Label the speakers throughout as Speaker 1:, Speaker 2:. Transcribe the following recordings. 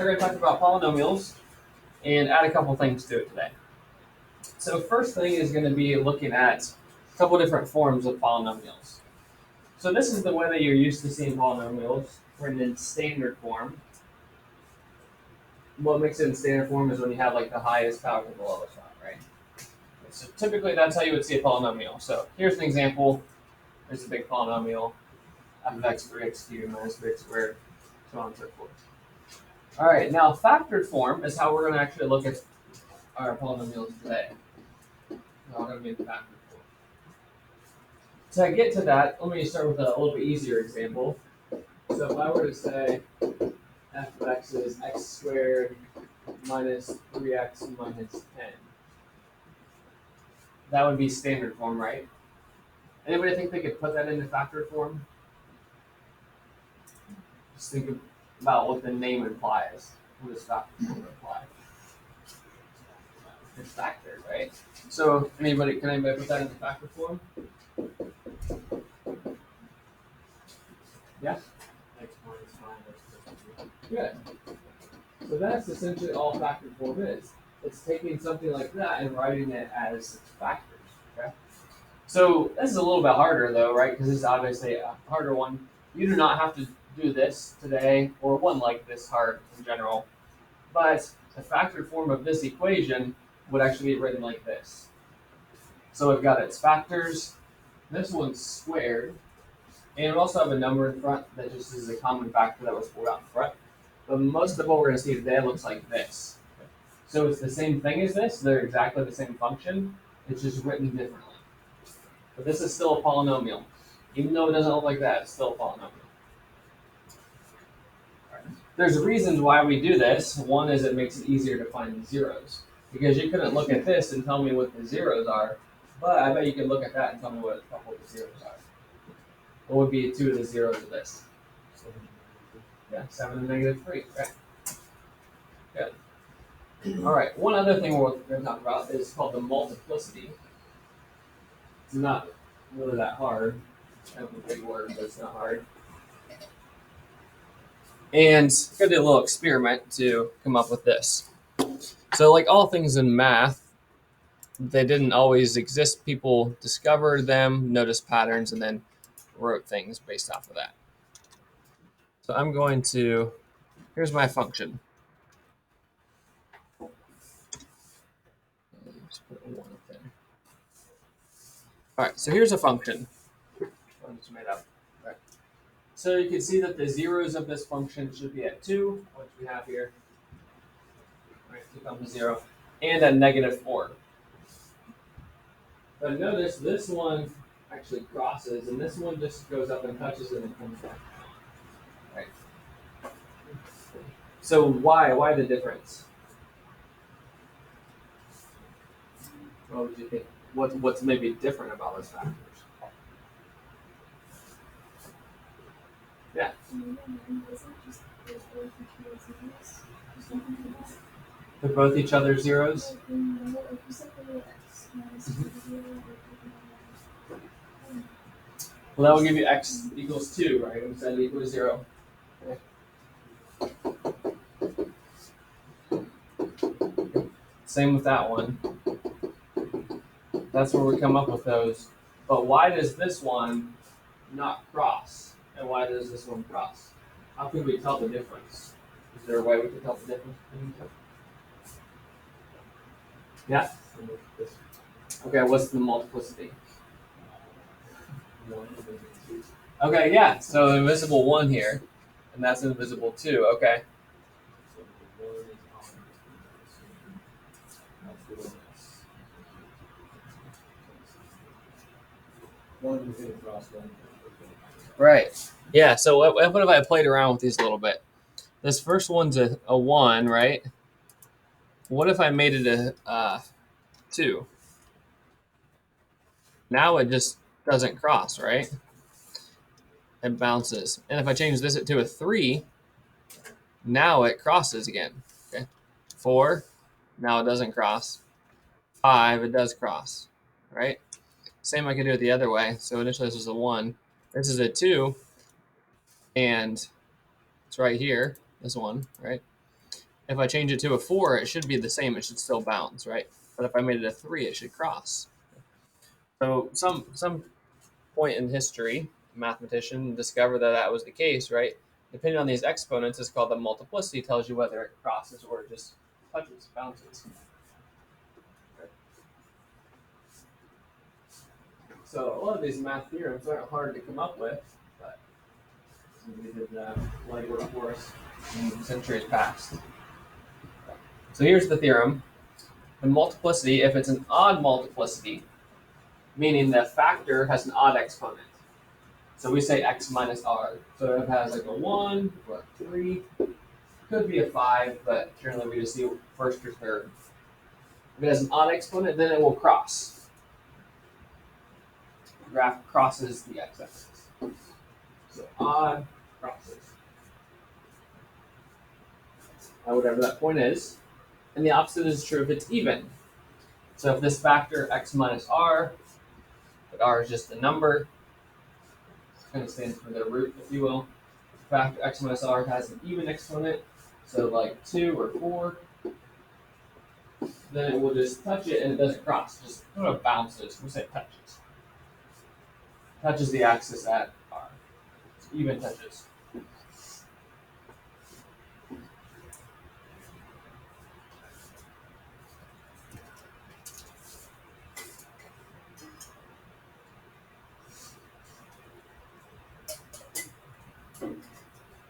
Speaker 1: We're going to talk about polynomials and add a couple things to it today. So first thing is going to be looking at a couple different forms of polynomials. So this is the way that you're used to seeing polynomials written in standard form. What makes it in standard form is when you have like the highest power to the lowest one, right? So typically that's how you would see a polynomial. So here's an example. There's a big polynomial, f of x over x cubed minus bx squared, so on and so forth. All right, now factored form is how we're going to actually look at our polynomials today. Now we're going to be in factored form. To get to that, let me start with a little bit easier example. So if I were to say f of x is x squared minus 3x minus 10, that would be standard form, right? Anybody think they could put that into factored form? Just think about what the name implies. What does factored form imply? It's factored, right? So can anybody put that into factored form? Yeah? Good. So that's essentially all factored form is. It's taking something like that and writing it as factors. Okay. So this is a little bit harder though, right? Because this is obviously a harder one. You do not have to do this today or one like this hard in general. But the factored form of this equation would actually be written like this. So we've got its factors. This one's squared. And we also have a number in front that just is a common factor that was pulled out in front. But most of what we're going to see today looks like this. So it's the same thing as this. They're exactly the same function. It's just written differently. But this is still a polynomial. Even though it doesn't look like that, it's still a polynomial. There's reasons why we do this. One is it makes it easier to find the zeros. Because you couldn't look at this and tell me what the zeros are. But I bet you could look at that and tell me what a couple of the zeros are. What would be 2 of the zeros of this? Yeah, 7 and negative 3. Right. Good. All right. One other thing we're going to talk about is called the multiplicity. It's not really that hard. It's kind of a big word, but it's not hard. And I'm going to do a little experiment to come up with this. So like all things in math, they didn't always exist. People discovered them, noticed patterns, and then wrote things based off of that. So I'm going to, here's my function. Just put a 1 up there. All right, so here's a function. I just made up. Right. So you can see that the zeros of this function should be at 2, which we have here. All right, click on the 0, and at negative 4. But notice this one actually crosses, and this one just goes up and touches it and comes back. Right. So why the difference? What would you think? What's maybe different about those factors? Yeah. They're both each other's zeros? Well, that will give you x equals 2, right? Instead of equal to 0. Same with that one. That's where we come up with those. But why does this one not cross? And why does this one cross? How can we tell the difference? Is there a way we can tell the difference between each other? Yeah? Okay, what's the multiplicity? Okay, yeah, so invisible 1 here, and that's invisible 2, okay. Right. Yeah, so what if I played around with these a little bit? This first one's a 1, right? What if I made it a 2? Now it just doesn't cross, right? It bounces. And if I change this to a 3, now it crosses again. Okay. 4, now it doesn't cross. 5, it does cross, right? Same I could do it the other way. So initially this is a 1. This is a 2. And it's right here, this one, right? if I change it to a 4, it should be the same. It should still bounce, right? But if I made it a 3, it should cross. So some point in history, a mathematician discovered that that was the case, right? Depending on these exponents, it's called the multiplicity, tells you whether it crosses or it just touches, bounces. Okay. So a lot of these math theorems aren't hard to come up with, but somebody did legwork for us in centuries past. So here's the theorem. The multiplicity, if it's an odd multiplicity, meaning the factor has an odd exponent. So we say x minus r. So if it has like a 1 or a 3, could be a 5, but generally we just see first or third. If it has an odd exponent, then it will cross. The graph crosses the x-axis. So odd crosses. Whatever that point is. And the opposite is true if it's even. So if this factor x minus r, but r is just a number, it kind of stands for the root, if you will. Factor x minus r has an even exponent, so like 2 or 4, then it will just touch it and it doesn't cross. It just sort of bounces. We say touches. Touches the axis at r. It's even touches.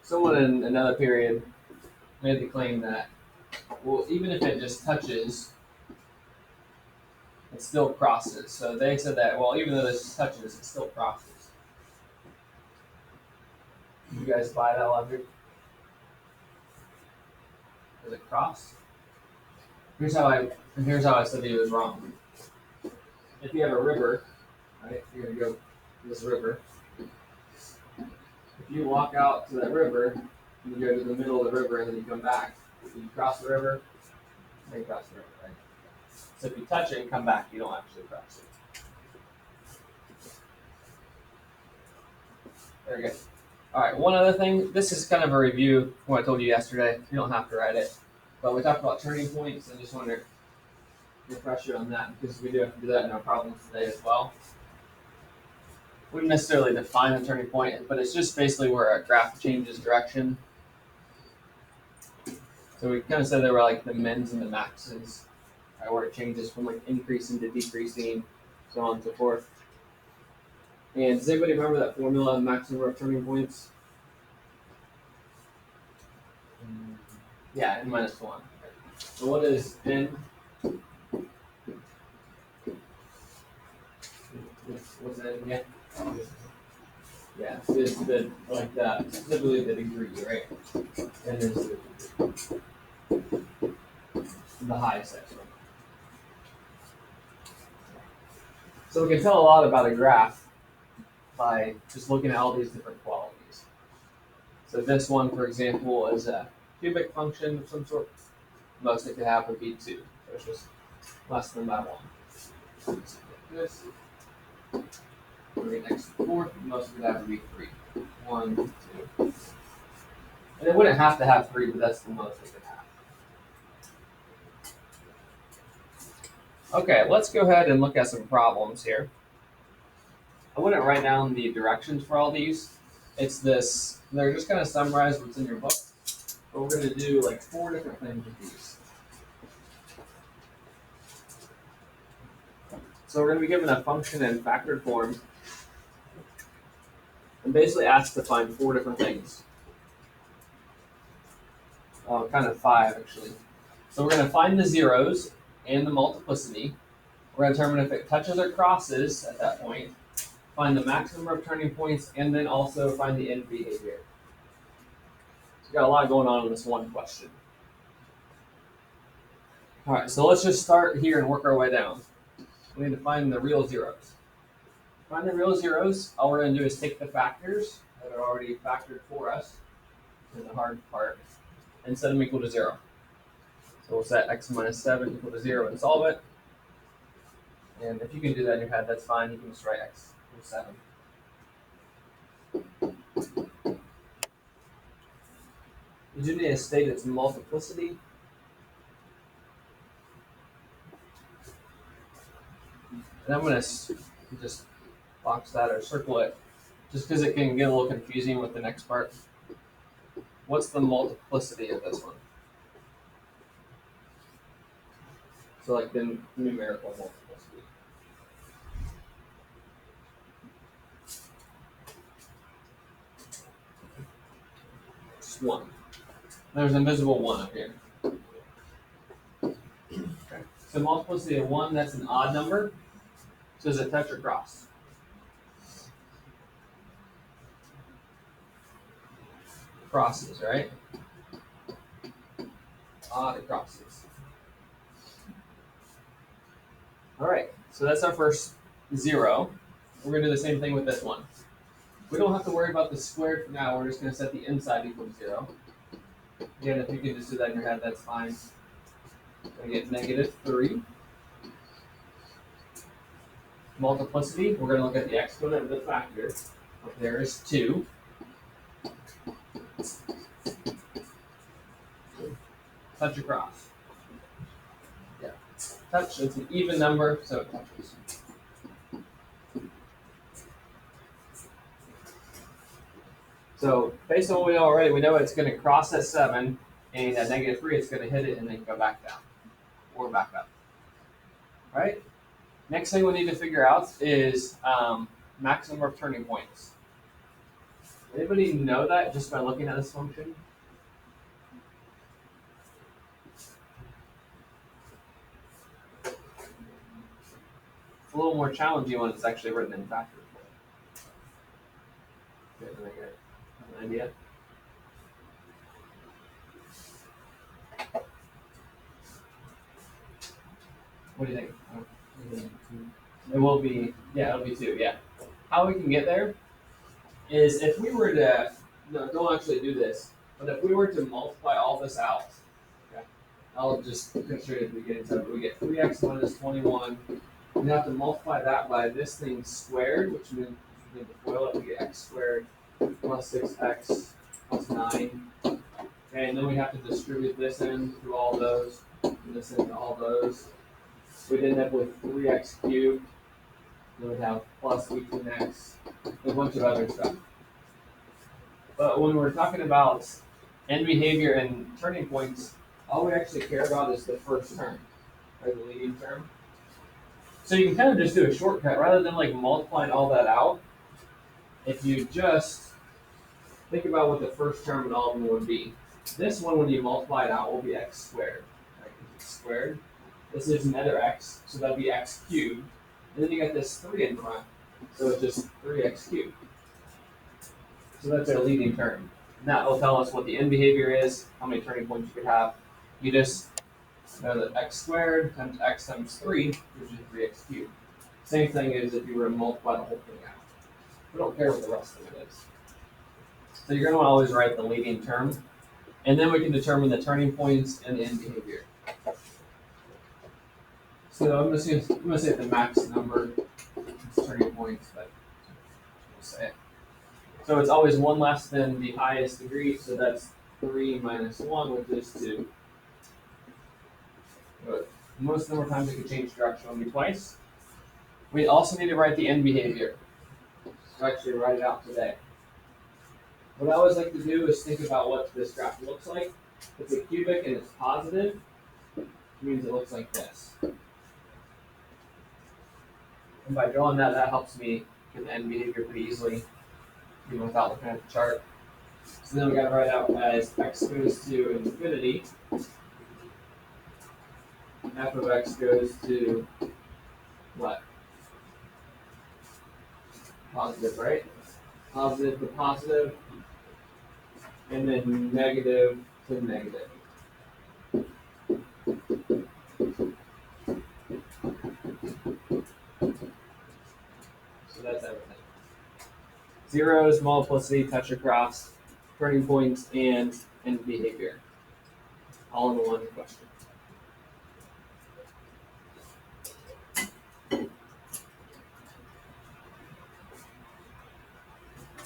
Speaker 1: Someone in another period made the claim that, well, even if it just touches, it still crosses. So they said that, well, even though this touches, it still crosses. You guys buy that logic? Does it cross? Here's how I said he was wrong. If you have a river, right? You're gonna go to this river. If you walk out to that river, you go to the middle of the river and then you come back. You cross the river, then you cross the river, right? So if you touch it and come back, you don't actually cross it. Very good. All right, one other thing. This is kind of a review of what I told you yesterday. You don't have to write it. But we talked about turning points. I just want to refresh you on that because we do have to do that in our problems today as well. Wouldn't necessarily define a turning point, but it's just basically where a graph changes direction. So we kind of said there were like the mins and the maxes, right, where it changes from like increasing to decreasing, so on and so forth. And does anybody remember that formula of maximum of turning points? Yeah, n minus 1. So what is n? What's n again? Yeah, it's the like specifically the degree, right? And is the highest exponent. So we can tell a lot about a graph by just looking at all these different qualities. So this one, for example, is a cubic function of some sort. Most it could have would be 2. So it's just less than that one. This. Next to 4, most of it have to be 3. 1, 2. And it wouldn't have to have 3, but that's the most it could have. Okay, let's go ahead and look at some problems here. I wouldn't write down the directions for all these. It's this, they're just kind of summarize what's in your book. But we're going to do like 4 different things with these. So we're going to be given a function in factored form. And basically asked to find 4 different things. Kind of 5 actually. So we're going to find the zeros and the multiplicity. We're going to determine if it touches or crosses at that point. Find the maximum of turning points, and then also find the end behavior. So we've got a lot going on in this one question. All right, so let's just start here and work our way down. We need to find the real zeros. To find the real zeros, all we're going to do is take the factors that are already factored for us in the hard part and set them equal to 0. So we'll set x minus 7 equal to 0 and solve it. And if you can do that in your head, that's fine. You can just write x equals 7. You do need to state its multiplicity. And I'm going to just box that or circle it just because it can get a little confusing with the next part. What's the multiplicity of this one? So like the numerical multiplicity. Just 1. There's an invisible 1 up here. Okay. So multiplicity of 1, that's an odd number. So is it touch or cross? Crosses, right? Odd crosses. All right, so that's our first 0. We're going to do the same thing with this one. We don't have to worry about the squared for now. We're just going to set the inside equal to 0. Again, if you can just do that in your head, that's fine. We're going to get -3. Multiplicity, we're going to look at the exponent of the factor. Up there is 2. Touch across. Yeah. Touch, it's an even number, so it touches. So based on what we know already, we know it's going to cross at 7, and at -3, it's going to hit it and then go back down, or back up. All right? Next thing we need to figure out is maximum of turning points. Anybody know that just by looking at this function? It's a little more challenging when it's actually written in factor form. Okay, did I get an idea? What do you think? It will be, yeah, it'll be 2, yeah. How we can get there is if we were to, no, don't actually do this, but if we were to multiply all this out, okay, I'll just consider it at the beginning, so we get 3x minus 21. We have to multiply that by this thing squared, which means we need to FOIL it, we get x squared plus 6x plus 9. Okay, and then we have to distribute this in through all those, and this into all those. We'd end up with 3x cubed. Then we'd have plus 18x, a bunch of other stuff. But when we're talking about end behavior and turning points, all we actually care about is the first term, or the leading term. So you can kind of just do a shortcut rather than like multiplying all that out. If you just think about what the first term in all of them would be. This one, when you multiply it out, will be x squared. Right? It's squared. This is another x, so that'll be x cubed. And then you got this 3 in front, so it's just 3x cubed. So that's our leading term. And that will tell us what the end behavior is, how many turning points you could have. You just know that x squared times x times 3 gives you 3x cubed. Same thing as if you were to multiply the whole thing out. We don't care what the rest of it is. So you're going to want to always write the leading term. And then we can determine the turning points and the end behavior. So I'm going to say the max number is turning points, but we'll say it. So it's always 1 less than the highest degree, so that's 3 minus 1, which is 2. But most number of times it could change direction only twice. We also need to write the end behavior. So actually write it out today. What I always like to do is think about what this graph looks like. If it's a cubic and it's positive, it means it looks like this. And by drawing that, that helps me get the end behavior pretty easily, even without looking at the chart. So then we got to write out as x goes to infinity. F of x goes to what? Positive, right? Positive to positive, and then negative to negative. So that's everything. Zeros, multiplicity, touch across, turning points, and end behavior. All in one question.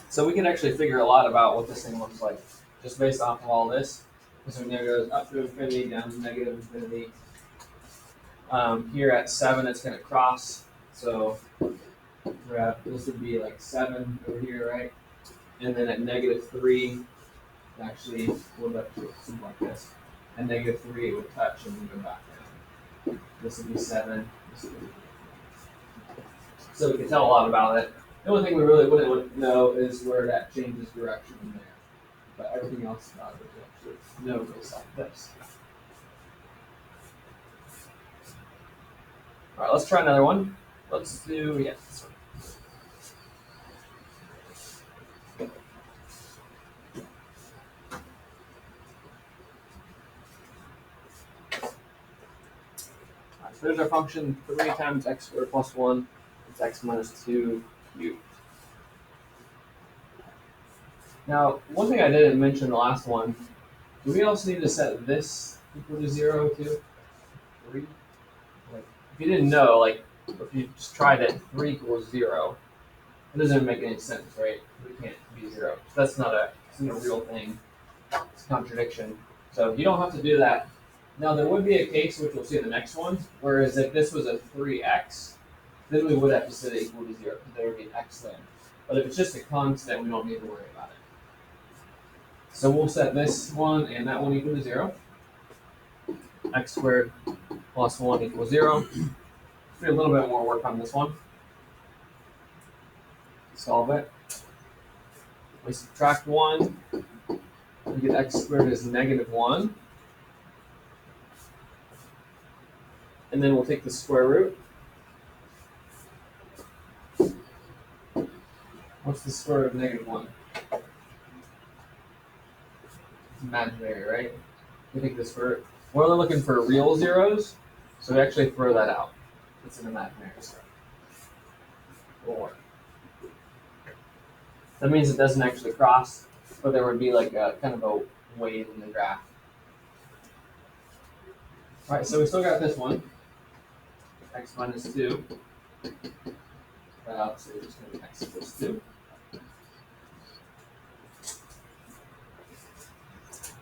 Speaker 1: So we can actually figure a lot about what this thing looks like just based off of all this. This one there goes up to infinity, down to negative infinity. Here at 7, it's going to cross So we have, this would be like 7 over here, right? And then at -3, actually, would actually something like this. At -3, it would touch and then go back down. This would be 7. This would be. So we can tell a lot about it. The only thing we really wouldn't know is where that changes direction in there. But everything else about it is actually know goes like this. All right, let's try another one. Let's do, yeah, this one. All right, so there's our function 3 times x squared plus 1 is x minus 2 cubed. Now, one thing I didn't mention in the last one, do we also need to set this equal to 0 too? 3? Like, if you didn't know, like, if you just tried it, 3 equals 0, it doesn't make any sense, right? 3 can't be 0. So that's not a real thing. It's a contradiction. So you don't have to do that. Now, there would be a case, which we'll see in the next one, whereas if this was a 3x, then we would have to set it equal to 0, because there would be an x then. But if it's just a constant, we don't need to worry about it. So we'll set this one and that one equal to 0. X squared plus 1 equals 0. Do a little bit more work on this one. Solve it. We subtract 1. We get x squared is -1. And then we'll take the square root. What's the square root of -1? It's imaginary, right? We take the square root. We're only looking for real zeros, so we actually throw that out. It's an imaginary square. Won't work. That means it doesn't actually cross, but there would be like a kind of a wave in the graph. All right, so we still got this one, x minus 2. So we're just going to x equals 2.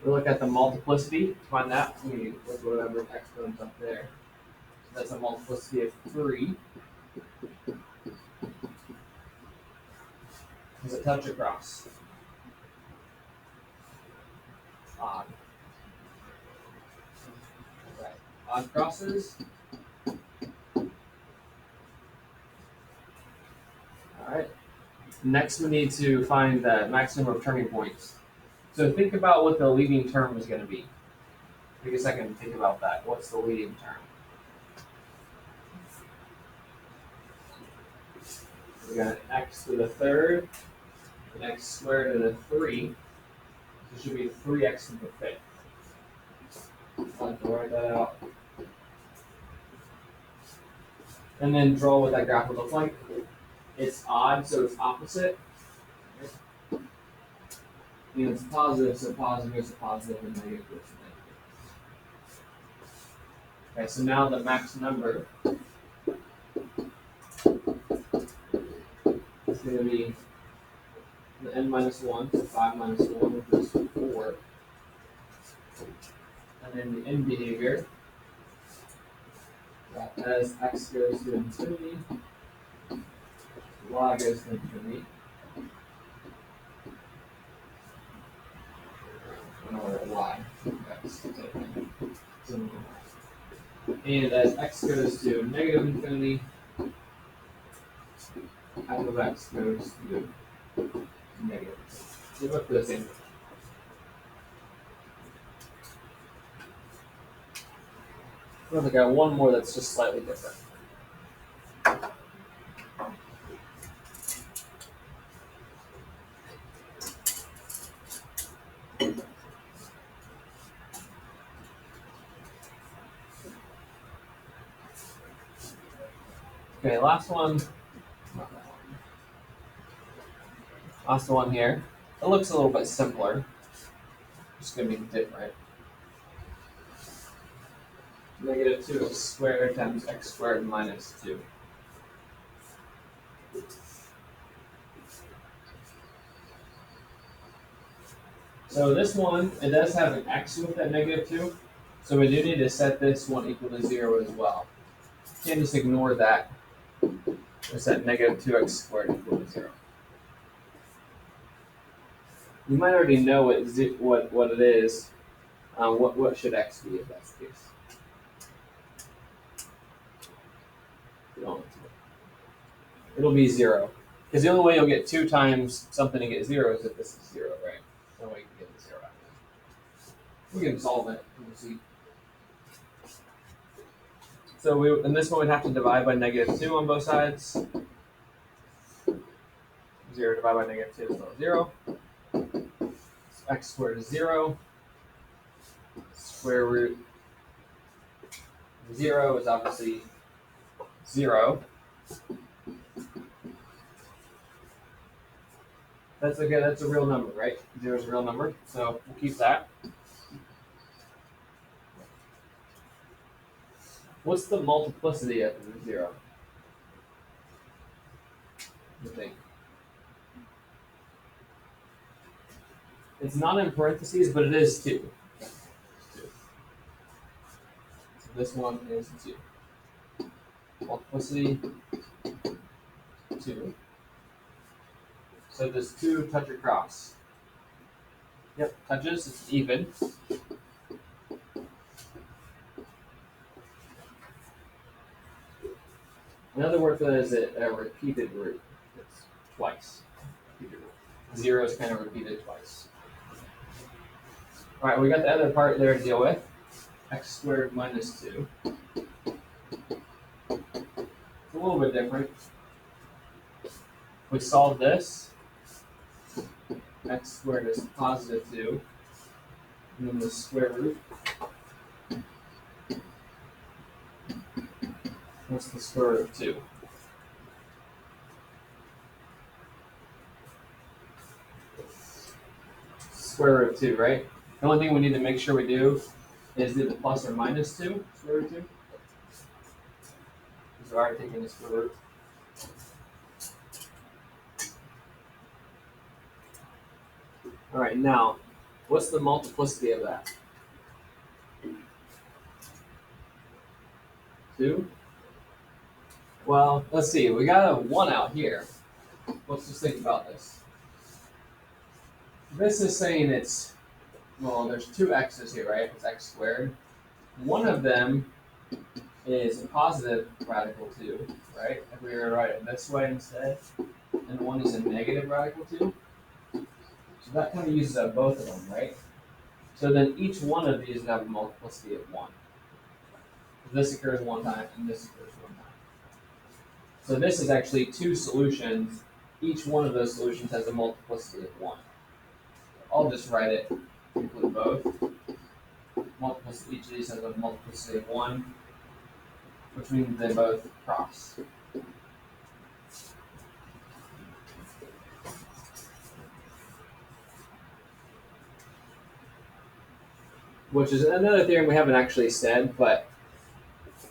Speaker 1: We look at the multiplicity to find that. We look at whatever exponent's up there. So that's a multiplicity of 3. Does it touch across? Odd. Right. Odd crosses. Alright. Next we need to find the maximum of turning points. So think about what the leading term is going to be. Take a second to think about that. What's the leading term? We got x to the third, and x squared to the 3. So it should be 3x to the 5th. I'll have to write that out. And then draw what that graph would look like. It's odd, so it's opposite. And it's positive, so positive is a positive, and negative is a negative. Okay, so now the max number is going to be the n minus 1, so 5 minus 1, which is 4. And then the end behavior, as x goes to infinity, y goes to infinity. Or y. And as x goes to negative infinity, f of x goes to negative. So look for the same. I got one more that's just slightly different. Okay, last one. Not that one. Last one here. It looks a little bit simpler. It's going to be different. -2 squared times x squared minus 2. So this one, it does have an x with that -2. So we do need to set this one equal to 0 as well. Can't just ignore that. We set negative 2x squared equal to 0. You might already know what it is. What should x be if that's the case? It'll be 0. Because the only way you'll get 2 times something and get 0 is if this is 0, right? No way you can get the 0 out of that. We can solve it. We'll see. So in this one, we'd have to divide by negative 2 on both sides. 0 divided by negative 2 is still 0. So x squared is 0. Square root 0 is obviously 0. That's okay, that's a real number, right? 0 is a real number, so we'll keep that. What's the multiplicity of the 0? You think? It's not in parentheses, but it is 2. So this one is 2. Multiplicity 2. So does 2 touch across? Yep, touches, it's even. Another word for that is a repeated root. It's twice. Repeated root. 0 is kind of repeated twice. All right, we got the other part there to deal with. X squared minus 2. It's a little bit different. We solve this. X squared is positive 2. And then the square root. What's the square root of 2? Square root of 2, right? The only thing we need to make sure we do is do the plus or minus 2, square root of 2. Because we're already taking the square root. All right, now, what's the multiplicity of that? 2? Well, let's see. We got a 1 out here. Let's just think about this. This is saying it's, well, there's 2 x's here, right? It's x squared. One of them is a positive radical 2, right? If we were to write it this way instead. And one is a negative radical 2. So that kind of uses up both of them, right? So then each one of these would have a multiplicity of 1. This occurs 1 time, and this occurs 1 time. So this is actually 2 solutions. Each one of those solutions has a multiplicity of 1. I'll just write it, include both. Multiplicity, each of these has a multiplicity of 1, which means they both cross. Which is another theorem we haven't actually said, but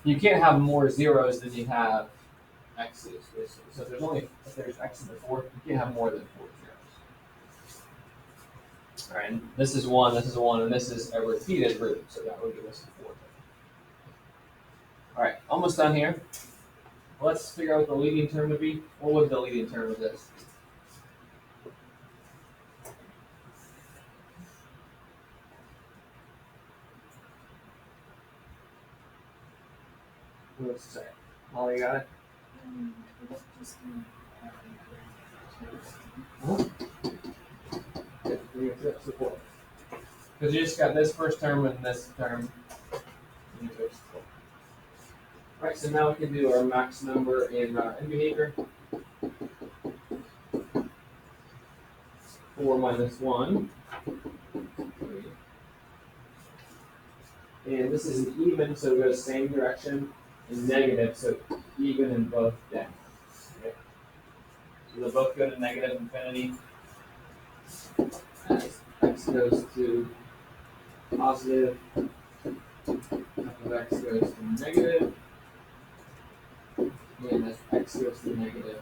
Speaker 1: you can't have more zeros than you have x's, basically. So if there's x in the fourth, you can't have more than 4 zeros. All right, and this is 1, and this is a repeated root, so that would give us a 4. All right, almost done here. Let's figure out what the leading term would be. What would the leading term of this? What's it say? Molly, you got it? Because you just got this first term and this term. Alright, so now we can do our max number in behavior. 4 minus 1. 3. And this is an even, so we go the same direction, and negative, so even in both ends. Okay? So they both go to negative infinity as x goes to positive, f of x goes to negative, and as x goes to negative,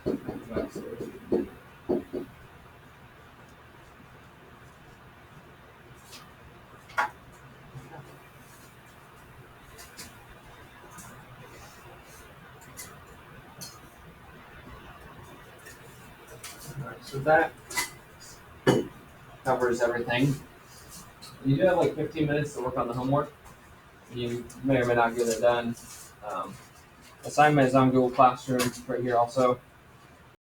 Speaker 1: f of x goes to negative. So that covers everything. You do have like 15 minutes to work on the homework. You may or may not get it done. Assignment is on Google Classroom right here also.